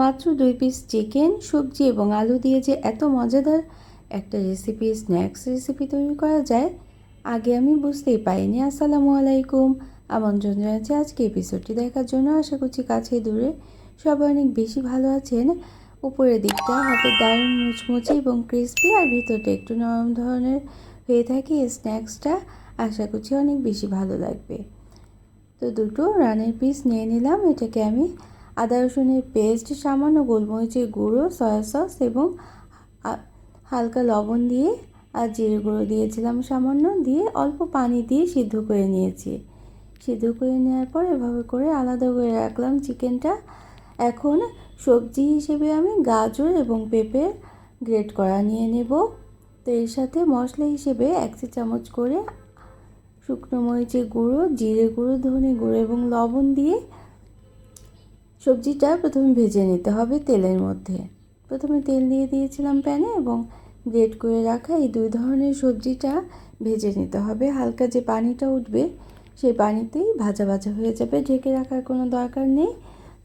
মাত্র 2 piece chicken, সবজি এবং আলু দিয়ে যে এত মজাদার একটা রেসিপি, স্ন্যাক্স রেসিপি তৈরি করা যায়, আগে আমি বুঝতেই পারিনি। আসসালামু আলাইকুম, আমন্ত্রণ জানাচ্ছি আজকে এপিসোডটি দেখার জন্য। আশা করছি কাছে দূরে সবাই অনেক বেশি ভালো আছেন। উপরের দিকটা হবে দারুণ মুচমুচে এবং ক্রিসপি, আর ভিতরটা একটু নরম ধরনের হয়ে থাকে। এই স্ন্যাক্সটা আশা করছি অনেক বেশি ভালো লাগবে। তো দুটো রানের পিস নিয়ে নিলাম। এটাকে আমি আদা রসুনের পেস্ট, সামান্য গোলমরিচের গুঁড়ো, সয়া সস এবং হালকা লবণ দিয়ে আর জিরে গুঁড়ো দিয়েছিলাম সামান্য, দিয়ে অল্প পানি দিয়ে সিদ্ধ করে নিয়েছি। সিদ্ধ করে নেওয়ার পর এভাবে করে আলাদা করে রাখলাম চিকেনটা। এখন সবজি হিসেবে আমি গাজর এবং পেঁপে গ্রেট করা নিয়ে নেব। তো এর সাথে মশলা হিসেবে 1 চা চামচ করে শুকনো মরিচের গুঁড়ো, জিরে গুঁড়ো, ধনে গুঁড়ো এবং লবণ দিয়ে সবজিটা প্রথমে ভেজে নিতে হবে তেলের মধ্যে। প্রথমে তেল দিয়ে দিয়েছিলাম প্যানে এবং গ্রেট করে রাখা এই 2 ধরনের সবজিটা ভেজে নিতে হবে। হালকা যে পানিটা উঠবে সেই পানিতেই ভাজা ভাজা হয়ে যাবে, ঢেকে রাখার কোনো দরকার নেই।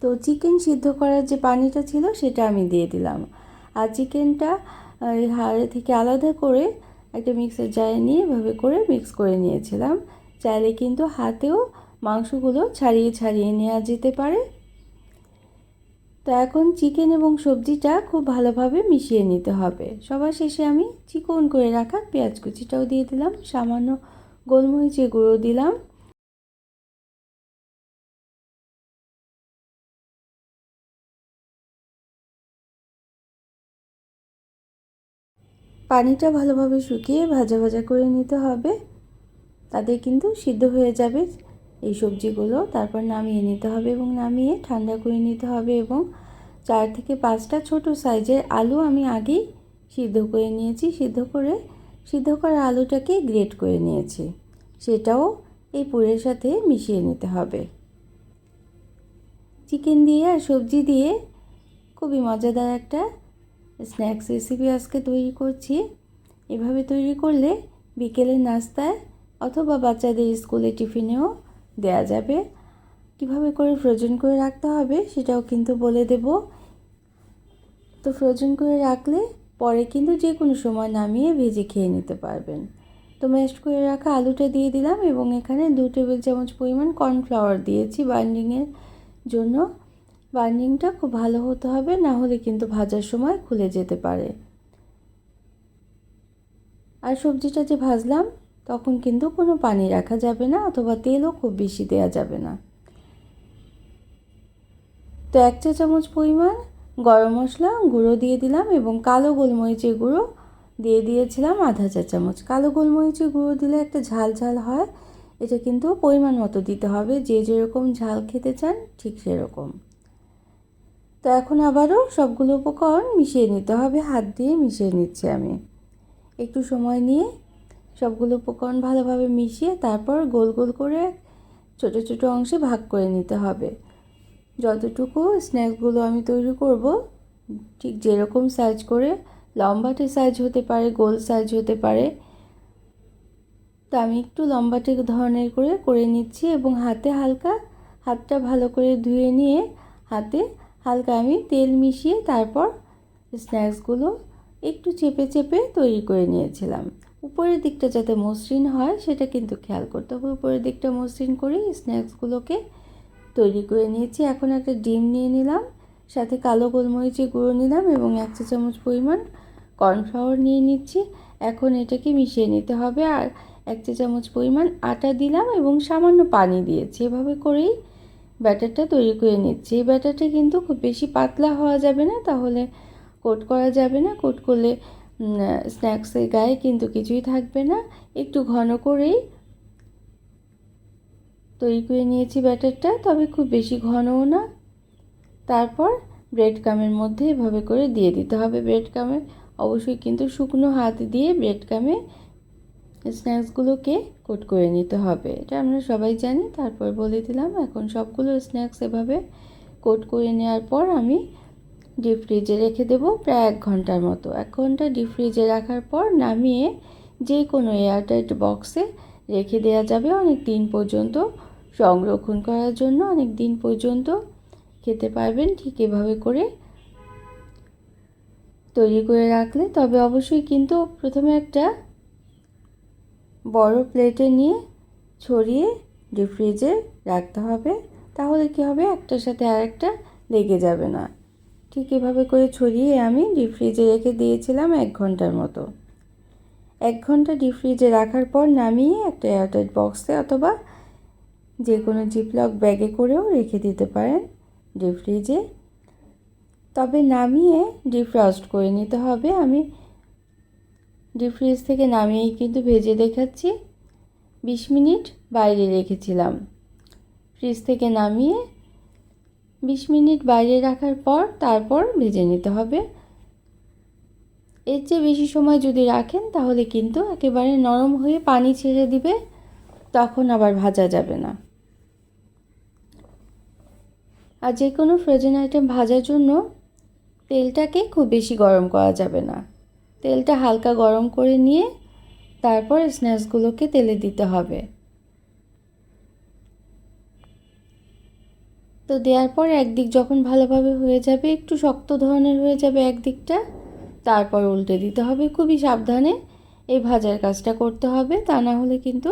তো চিকেন সিদ্ধ করার যে পানিটা ছিল সেটা আমি দিয়ে দিলাম, আর চিকেনটা হাড় থেকে আলাদা করে একটা মিক্সার জারে নিয়ে এভাবে করে মিক্স করে নিয়েছিলাম। চাইলে কিন্তু হাতেও মাংসগুলো ছাড়িয়ে ছাড়িয়ে নেওয়া যেতে পারে। তো এখন চিকেন এবং সবজিটা খুব ভালোভাবে মিশিয়ে নিতে হবে। সবার শেষে আমি চিকন করে রাখা পেঁয়াজ কুচিটাও দিয়ে দিলাম, সামান্য গোলমরিচের গুঁড়ো দিলাম। পানিটা ভালোভাবে শুকিয়ে ভাজা ভাজা করে নিতে হবে, তাতে কিন্তু সিদ্ধ হয়ে যাবে এই সবজিগুলো। তারপর নামিয়ে নিতে হবে এবং নামিয়ে ঠান্ডা করে নিতে হবে। এবং 4 থেকে 5টা ছোট সাইজের আলু আমি আগেই সিদ্ধ করে নিয়েছি। সিদ্ধ করা আলুটাকে গ্রেট করে নিয়েছি, সেটাও এই পুরের সাথে মিশিয়ে নিতে হবে। চিকেন দিয়ে আর সবজি দিয়ে খুবই মজাদার একটা স্ন্যাক্স রেসিপি আজকে তৈরি করছি। এভাবে তৈরি করলে বিকেলের নাস্তায় অথবা বাচ্চাদের স্কুলে টিফিনেও দেয়া যাবে। কিভাবে করে ফ্রোজেন করে রাখতে হবে সেটাও কিন্তু বলে দেব। তো ফ্রোজেন করে রাখলে পরে কিন্তু যে কোনো সময় নামিয়ে ভেজে খেয়ে নিতে পারবেন। তো ম্যাশ করে রাখা আলুটা দিয়ে দিলাম এবং এখানে 2 টেবিল চামচ পরিমাণ কর্নফ্লাওয়ার দিয়েছি বাইন্ডিংয়ের জন্য। বাইন্ডিংটা খুব ভালো হতে হবে, না হলে কিন্তু ভাজার সময় খুলে যেতে পারে। আর সবজিটা যে ভাজলাম তখন কিন্তু কোনো পানি রাখা যাবে না, অথবা তেলও খুব বেশি দেওয়া যাবে না। তো 1 চা চামচ পরিমাণ গরম মশলা গুঁড়ো দিয়ে দিলাম এবং কালো গোলমরিচের গুঁড়ো দিয়ে দিয়েছিলাম আধা চা চামচ। কালো গোলমরিচের গুঁড়ো দিলে একটা ঝাল ঝাল হয়, এটা কিন্তু পরিমাণ মতো দিতে হবে, যে যেরকম ঝাল খেতে চান ঠিক সেরকম। তো এখন আবারও সবগুলো উপকরণ মিশিয়ে নিতে হবে, হাত দিয়ে মিশিয়ে নিচ্ছি আমি। একটু সময় নিয়ে সবগুলো উপকরণ ভালোভাবে মিশিয়ে তারপর গোল গোল করে ছোট ছোট অংশে ভাগ করে নিতে হবে। যতটুকু স্ন্যাক্সগুলো আমি তৈরি করব ঠিক যেরকম সাইজ করে, লম্বাটে সাইজ হতে পারে, গোল সাইজ হতে পারে। তো আমি একটু লম্বাটে ধরনের করে নিচ্ছি এবং হাতটা ভালো করে ধুয়ে নিয়ে হাতে হালকা আমি তেল মিশিয়ে তারপর স্ন্যাক্সগুলো একটু চেপে চেপে তৈরি করে নিয়েছিলাম। উপরের দিকটা যাতে মসৃণ হয় সেটা কিন্তু খেয়াল করতে হবে। উপরের দিকটা মসৃণ করে স্ন্যাক্সগুলোকে তৈরি করে নিয়েছি। এখন একটা ডিম নিয়ে নিলাম, সাথে কালো গোলমরিচের গুঁড়ো নিলাম এবং 1 চা চামচ পরিমাণ কর্নফ্লাওয়ার নিয়ে নিচ্ছি। এখন এটাকে মিশিয়ে নিতে হবে, আর 1 চা চামচ পরিমাণ আটা দিলাম এবং সামান্য পানি দিয়েছি। এভাবে করেই ব্যাটারটা তৈরি করে নিচ্ছি। এই ব্যাটারটা কিন্তু খুব বেশি পাতলা হওয়া যাবে না, তাহলে কোট করা যাবে না। কোট করলে স্ন্যাক্সের গায়ে কিন্তু কিছুই থাকবে না। একটু ঘন করেই তৈরি করে নিয়েছি ব্যাটারটা, তবে খুব বেশি ঘনও না। তারপর ব্রেড ক্রামের মধ্যে এভাবে করে দিয়ে দিতে হবে। ব্রেড ক্রামে অবশ্যই কিন্তু শুকনো হাত দিয়ে ব্রেড ক্রামে স্ন্যাক্সগুলোকে কোট করে নিতে হবে, এটা আমরা সবাই জানি। তারপর বলে দিলাম, এখন সবগুলো স্ন্যাক্স এভাবে কোট করে নেওয়ার পর আমি ডিপ ফ্রিজে রেখে দেবো প্রায় 1 ঘন্টার মতো। 1 ঘন্টা ডিপ ফ্রিজে রাখার পর নামিয়ে যে কোনো এয়ারটাইট বক্সে রেখে দেওয়া যাবে অনেক দিন পর্যন্ত, সংরক্ষণ করার জন্য অনেক দিন পর্যন্ত খেতে পারবেন ঠিক এভাবে করে তৈরি করে রাখলে। তবে অবশ্যই কিন্তু প্রথমে একটা বড় প্লেটে নিয়ে ছড়িয়ে ডিপ ফ্রিজে রাখতে হবে, তাহলে কী হবে একটার সাথে আরেকটা লেগে যাবে না। ঠিক এভাবে করে ছড়িয়ে আমি ডিপ ফ্রিজে রেখে দিয়েছিলাম 1 ঘন্টার মতো। 1 ঘন্টা ডিপ ফ্রিজে রাখার পর নামিয়ে একটা এয়ারটাইট বক্সে অথবা যে কোনো জিপলক ব্যাগে করেও রেখে দিতে পারেন ডিপ ফ্রিজে। তবে নামিয়ে ডিফ্রস্ট করে নিতে হবে। আমি ডিপ ফ্রিজ থেকে নামিয়েই কিন্তু ভেজে দেখাচ্ছি। 20 মিনিট বাইরে রেখেছিলাম। ফ্রিজ থেকে নামিয়ে 20 মিনিট বাইরে রাখার পর তারপর ভেজে নিতে হবে। এর চেয়ে বেশি সময় যদি রাখেন তাহলে কিন্তু একেবারে নরম হয়ে পানি ছেড়ে দিবে, তখন আবার ভাজা যাবে না। আর যে কোনো ফ্রোজেন আইটেম ভাজার জন্য তেলটাকে খুব বেশি গরম করা যাবে না। তেলটা হালকা গরম করে নিয়ে তারপর স্ন্যাক্সগুলোকে তেলে দিতে হবে। তো দেওয়ার পর একদিক যখন ভালোভাবে হয়ে যাবে, একটু শক্ত ধরনের হয়ে যাবে একদিকটা, তারপর উল্টে দিতে হবে। খুবই সাবধানে এই ভাজার কাজটা করতে হবে, তা না হলে কিন্তু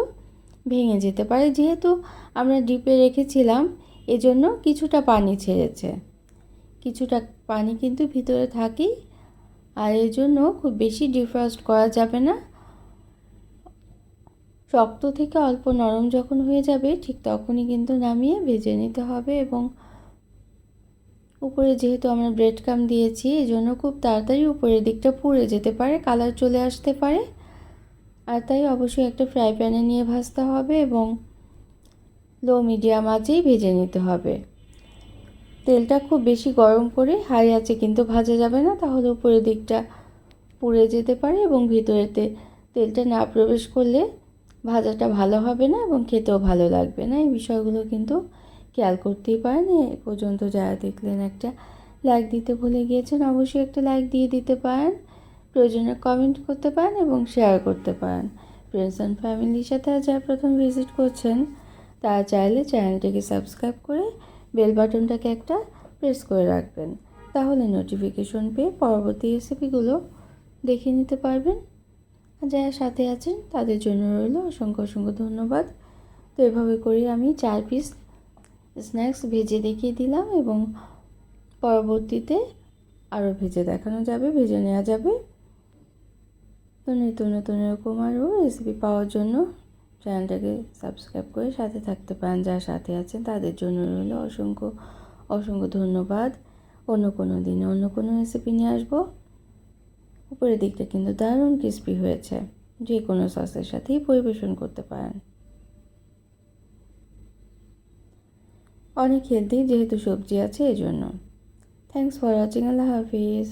ভেঙে যেতে পারে। যেহেতু আমরা ডিপে রেখেছিলাম এজন্য কিছুটা পানি ছেড়েছে, কিছুটা পানি কিন্তু ভিতরে থাকেই। আর এর জন্য খুব বেশি ডিফ্রস্ট করা যাবে না। শক্ত থেকে অল্প নরম যখন হয়ে যাবে ঠিক তখনই কিন্তু নামিয়ে ভেজে নিতে হবে। এবং উপরে যেহেতু আমরা ব্রেড ক্রাম্ব দিয়েছি এজন্য খুব তাড়াতাড়ি উপরের দিকটা পুড়ে যেতে পারে, কালার চলে আসতে পারে। আর তাই অবশ্যই একটা ফ্রাই প্যানে নিয়ে ভাজতে হবে এবং লো মিডিয়াম আঁচেই ভেজে নিতে হবে। তেলটা খুব বেশি গরম করে হাই আঁচে কিন্তু ভাজা যাবে না, তাহলে উপরের দিকটা পুড়ে যেতে পারে এবং ভিতরেতে তেলটা না প্রবেশ করলে ভাজাটা ভালো হবে না এবং খেতেও ভালো লাগবে না। এই বিষয়গুলো কিন্তু খেয়াল করতেই পারেন। এ পর্যন্ত যারা দেখলেন একটা লাইক দিতে ভুলে গিয়েছেন, অবশ্যই একটা লাইক দিয়ে দিতে পারেন। প্রয়োজনে কমেন্ট করতে পারেন এবং শেয়ার করতে পারেন। ফ্রেন্ডস অ্যান্ড ফ্যামিলির সাথে যারা প্রথম ভিজিট করছেন তারা চাইলে চ্যানেলটিকে সাবস্ক্রাইব করে বেল বাটনটাকে একটা প্রেস করে রাখবেন, তাহলে নোটিফিকেশন পেয়ে পরবর্তী রেসিপিগুলো দেখে নিতে পারবেন। যারা সাথে আছেন তাদের জন্য রইল অসংখ্য অসংখ্য ধন্যবাদ। তো এভাবে করে আমি 4 পিস স্ন্যাক্স ভেজে দেখিয়ে দিলাম এবং পরবর্তীতে আরও ভেজে দেখানো যাবে, ভেজে নেওয়া যাবে। তো নতুন নতুন এরকম আরও রেসিপি পাওয়ার জন্য চ্যানেলটাকে সাবস্ক্রাইব করে সাথে থাকতে পারেন। যারা সাথে আছেন তাদের জন্য রইল অসংখ্য অসংখ্য ধন্যবাদ। অন্য কোনো দিনে অন্য কোনো রেসিপি নিয়ে আসবো। উপরের দিকটা কিন্তু দারুণ ক্রিস্পি হয়েছে, যে কোনো সসের সাথেই পরিবেশন করতে পারেন। অনেক হেলদি যেহেতু সবজি আছে এজন্য। Thanks for watching. Allah Hafiz.